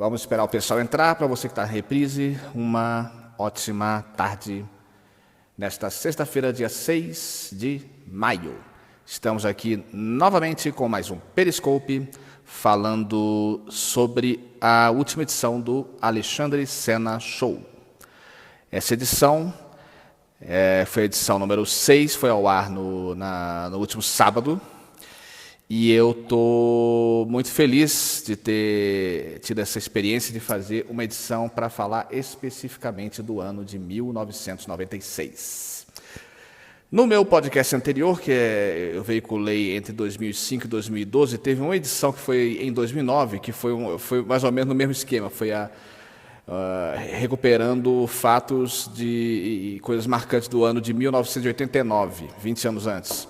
Vamos esperar o pessoal entrar. Para você que está na reprise, uma ótima tarde nesta sexta-feira, dia 6 de maio. Estamos aqui novamente com mais um Periscope, falando sobre a última edição do Alexandre Sena Show. Essa edição foi a edição número 6, foi ao ar no último sábado. E eu estou muito feliz de ter tido essa experiência de fazer uma edição para falar especificamente do ano de 1996. No meu podcast anterior, que eu veiculei entre 2005 e 2012, teve uma edição que foi em 2009, que foi mais ou menos no mesmo esquema, foi recuperando fatos e coisas marcantes do ano de 1989, 20 anos antes.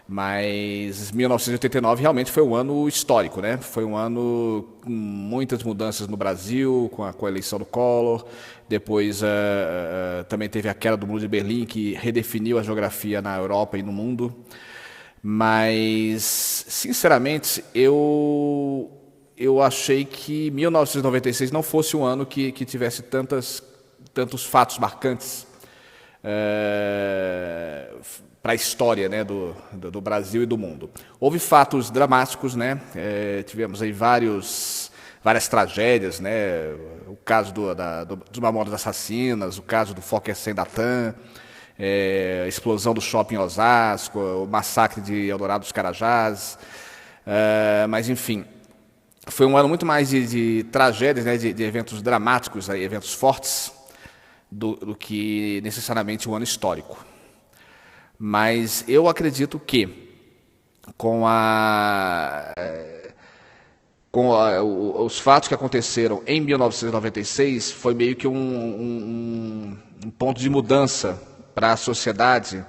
Mas 1989 realmente foi um ano histórico, né? Foi um ano com muitas mudanças no Brasil, com a eleição do Collor. Depois também teve a queda do Muro de Berlim, que redefiniu a geografia na Europa e no mundo. Mas, sinceramente, eu achei que 1996 não fosse um ano que tivesse tantos fatos marcantes para a história, né, do Brasil e do mundo. Houve fatos dramáticos, né? Tivemos aí várias tragédias, né? O caso dos Mamonas Assassinas, o caso do Fokker Sendatã, a explosão do shopping em Osasco, o massacre de Eldorado dos Carajás, mas enfim, foi um ano muito mais de tragédias, né? De eventos dramáticos, eventos fortes, do que necessariamente um ano histórico. Mas eu acredito que os fatos que aconteceram em 1996 foi meio que um ponto de mudança para a sociedade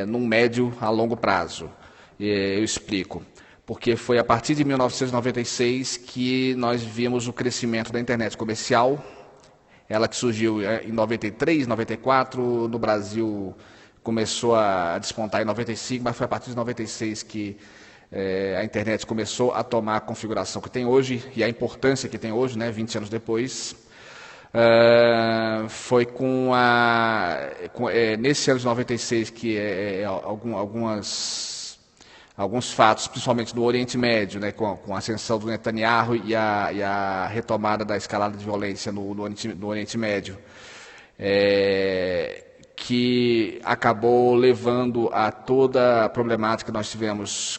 num médio a longo prazo. Eu explico. Porque foi a partir de 1996 que nós vimos o crescimento da internet comercial, ela que surgiu em 93, 94, no Brasil começou a despontar em 95, mas foi a partir de 96 que a internet começou a tomar a configuração que tem hoje e a importância que tem hoje, né, 20 anos depois. Foi nesse ano de 96 que alguns fatos, principalmente no Oriente Médio, né, com a ascensão do Netanyahu e a retomada da escalada de violência no Oriente Médio, que acabou levando a toda a problemática que nós tivemos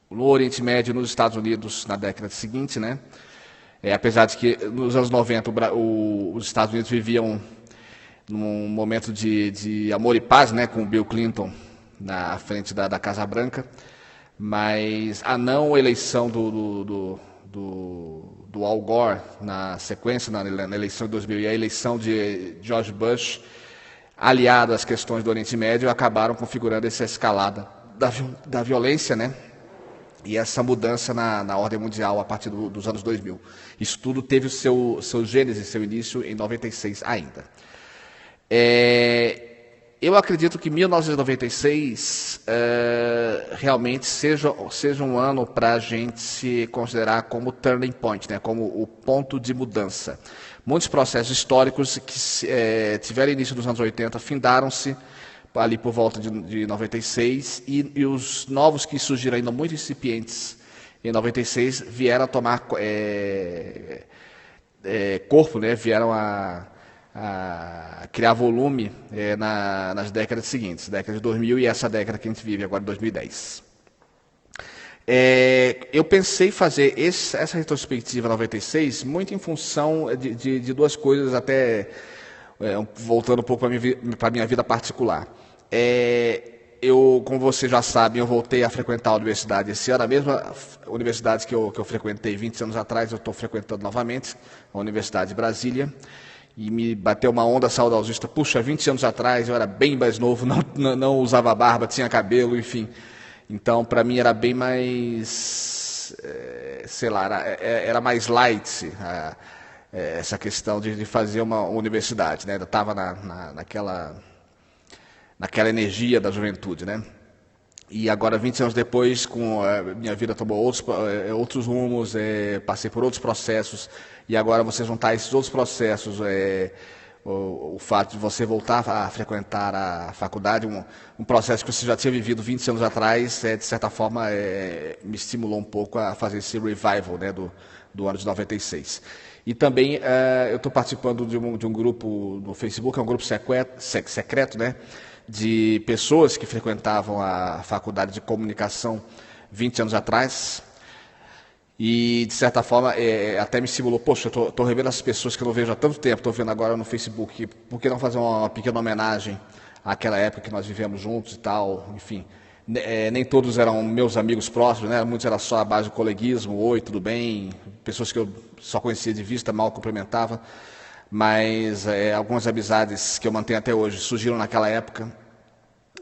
no Oriente Médio e nos Estados Unidos na década seguinte, né? Apesar de que nos anos 90 os Estados Unidos viviam num momento de amor e paz, né, com o Bill Clinton na frente da Casa Branca, mas a não eleição do Al Gore na sequência, na eleição de 2000 e a eleição de George Bush, aliado às questões do Oriente Médio, acabaram configurando essa escalada da violência, né? E essa mudança na ordem mundial a partir dos anos 2000. Isso tudo teve o seu gênese, seu início em 96 ainda. Eu acredito que 1996 realmente seja um ano para a gente considerar como turning point, né? Como o ponto de mudança. Muitos processos históricos que tiveram início nos anos 80 findaram-se ali por volta de 96 e os novos que surgiram ainda muito incipientes em 96 vieram a tomar corpo, né? Vieram a criar volume nas décadas seguintes, década de 2000 e essa década que a gente vive agora, 2010. Eu pensei fazer essa retrospectiva 96 muito em função de duas coisas, até voltando um pouco para a minha vida particular. Como vocês já sabem, eu voltei a frequentar a universidade esse ano, a mesma universidade que eu frequentei 20 anos atrás, eu estou frequentando novamente, a Universidade de Brasília. E me bateu uma onda saudosista. Puxa, 20 anos atrás eu era bem mais novo, não usava barba, tinha cabelo, enfim. Então, para mim era bem mais, sei lá, era mais light essa questão de fazer uma universidade, né? Eu estava naquela energia da juventude, né? E agora, 20 anos depois, minha vida tomou outros rumos, passei por outros processos, e agora você juntar esses outros processos, o fato de você voltar a frequentar a faculdade, um processo que você já tinha vivido 20 anos atrás, de certa forma, me estimulou um pouco a fazer esse revival, né, do ano de 96. E também eu estou participando de um grupo no Facebook, é um grupo secreto, né, de pessoas que frequentavam a faculdade de comunicação 20 anos atrás. E, de certa forma, até me estimulou, poxa, eu estou revendo essas pessoas que eu não vejo há tanto tempo, estou vendo agora no Facebook, por que não fazer uma pequena homenagem àquela época que nós vivemos juntos e tal, enfim. Nem todos eram meus amigos próximos, né? Muitos era só a base do coleguismo, oi, tudo bem, pessoas que eu só conhecia de vista, mal cumprimentava, mas algumas amizades que eu mantenho até hoje surgiram naquela época.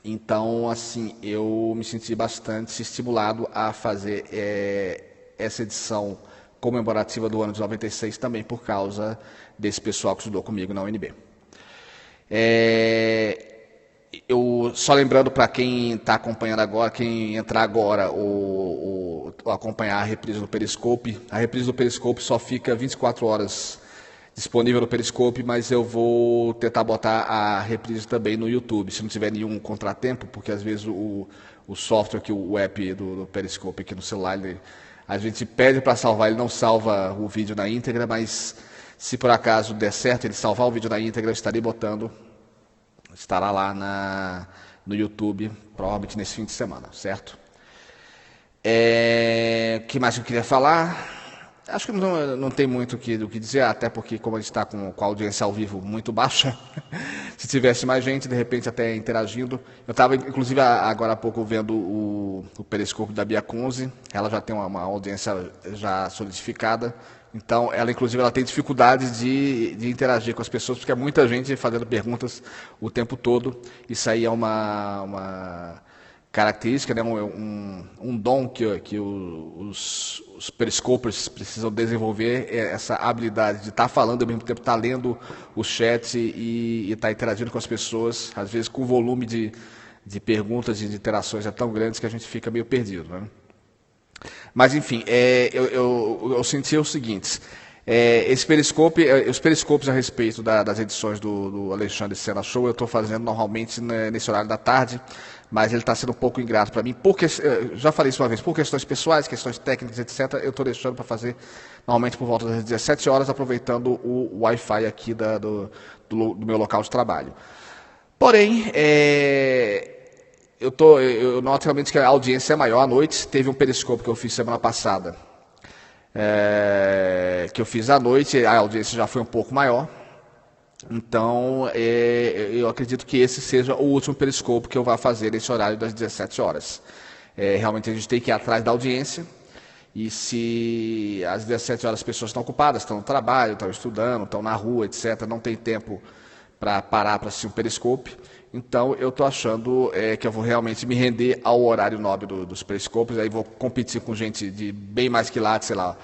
Então, assim, eu me senti bastante estimulado a fazer essa edição comemorativa do ano de 96 também por causa desse pessoal que estudou comigo na UNB. Eu só lembrando para quem está acompanhando agora, quem entrar agora ou acompanhar a reprise do Periscope, a reprise do Periscope só fica 24 horas disponível no Periscope, mas eu vou tentar botar a reprise também no YouTube, se não tiver nenhum contratempo, porque às vezes o software, o app do Periscope aqui no celular, a gente pede para salvar, ele não salva o vídeo na íntegra, mas se por acaso der certo ele salvar o vídeo na íntegra, eu estarei botando, estará lá no YouTube, provavelmente nesse fim de semana, certo? O que mais eu queria falar? Acho que não tem muito o que dizer, até porque como a gente está com a audiência ao vivo muito baixa, se tivesse mais gente, de repente até interagindo. Eu estava, inclusive, agora há pouco vendo o Periscope da Bia Kunze, ela já tem uma audiência já solidificada, então ela, inclusive, ela tem dificuldade de interagir com as pessoas, porque é muita gente fazendo perguntas o tempo todo. Isso aí é uma característica, né, um dom que os periscopers precisam desenvolver, essa habilidade de estar falando ao mesmo tempo, estar lendo o chat e estar interagindo com as pessoas, às vezes com o volume de perguntas e de interações tão grandes que a gente fica meio perdido, né? Mas, enfim, eu senti o seguinte, esse Periscope, os Periscopes a respeito das edições do Alexandre Sena Show, eu estou fazendo normalmente nesse horário da tarde, mas ele está sendo um pouco ingrato para mim, já falei isso uma vez, por questões pessoais, questões técnicas, etc., eu estou deixando para fazer normalmente por volta das 17 horas, aproveitando o Wi-Fi aqui do meu local de trabalho. Porém, eu noto realmente que a audiência é maior à noite. Teve um Periscope que eu fiz semana passada, que eu fiz à noite, a audiência já foi um pouco maior. Então, eu acredito que esse seja o último Periscope que eu vou fazer nesse horário das 17 horas. Realmente a gente tem que ir atrás da audiência, e se às 17 horas as pessoas estão ocupadas, estão no trabalho, estão estudando, estão na rua, etc., não tem tempo para parar para assistir um Periscope, então eu estou achando que eu vou realmente me render ao horário nobre dos Periscopes, aí vou competir com gente de bem mais quilates, sei lá,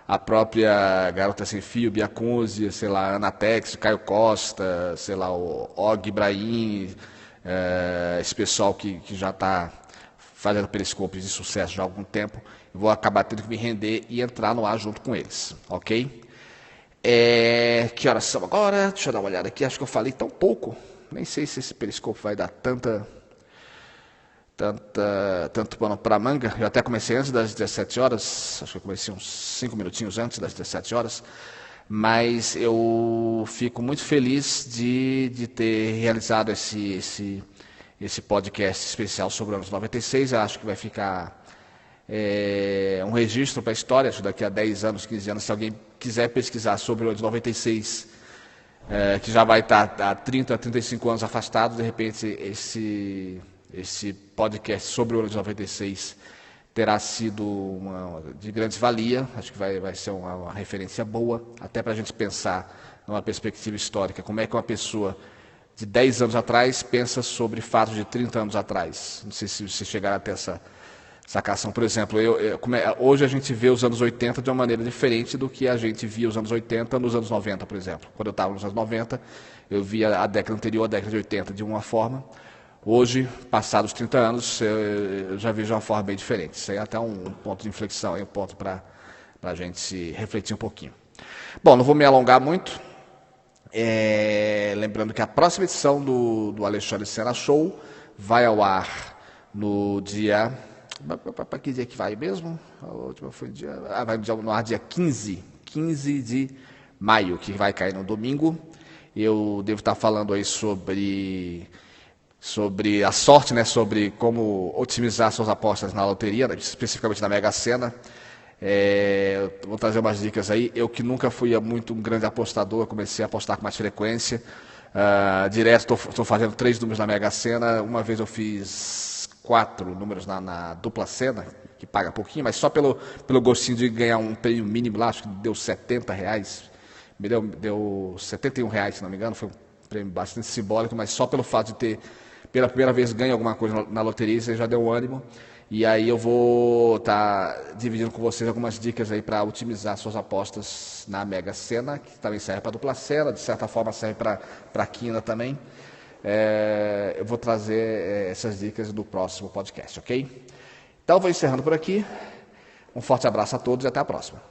a própria Garota Sem Fio, Bia Kunze, sei lá, Ana Tex, Caio Costa, sei lá, o Og Ibrahim, esse pessoal que já está fazendo periscopes de sucesso já há algum tempo, eu vou acabar tendo que me render e entrar no ar junto com eles, ok? Que horas são agora? Deixa eu dar uma olhada aqui, acho que eu falei tão pouco, nem sei se esse periscope vai dar tanto pano para manga. Eu até comecei antes das 17 horas, acho que eu comecei uns 5 minutinhos antes das 17 horas, mas eu fico muito feliz de ter realizado esse podcast especial sobre o ano 96. Eu acho que vai ficar um registro para a história, isso daqui a 10 anos, 15 anos, se alguém quiser pesquisar sobre o ano de 96, que já vai estar há 30, 35 anos afastado, de repente esse podcast sobre o ano de 96 terá sido de grande valia. Acho que vai ser uma referência boa, até para a gente pensar numa perspectiva histórica, como é que uma pessoa de 10 anos atrás pensa sobre fatos de 30 anos atrás. Não sei se você chegar até essa sacação. Por exemplo, hoje a gente vê os anos 80 de uma maneira diferente do que a gente via os anos 80 nos anos 90, por exemplo. Quando eu estava nos anos 90, eu via a década anterior, a década de 80, de uma forma. Hoje, passados 30 anos, eu já vejo uma forma bem diferente. Isso aí é até um ponto de inflexão, um ponto para a gente refletir um pouquinho. Bom, não vou me alongar muito. Lembrando que a próxima edição do Alexandre Sena Show vai ao ar no dia... Para que dia que vai mesmo? A última foi dia... vai no ar dia 15 de maio, que vai cair no domingo. Eu devo estar falando aí sobre a sorte, né? Sobre como otimizar suas apostas na loteria, especificamente na Mega Sena. Vou trazer umas dicas aí. Eu que nunca fui muito um grande apostador, comecei a apostar com mais frequência. Direto estou fazendo 3 números na Mega Sena. Uma vez eu fiz 4 números na dupla Sena, que paga pouquinho, mas só pelo gostinho de ganhar um prêmio mínimo lá, acho que deu R$70. Deu R$71, se não me engano. Foi um prêmio bastante simbólico, mas só pelo fato de ter pela primeira vez ganho alguma coisa na loteria, isso já deu um ânimo. E aí eu vou estar dividindo com vocês algumas dicas aí para otimizar suas apostas na Mega Sena, que também serve para dupla Sena, de certa forma serve para a quina também. Eu vou trazer essas dicas no próximo podcast, ok? Então vou encerrando por aqui. Um forte abraço a todos e até a próxima.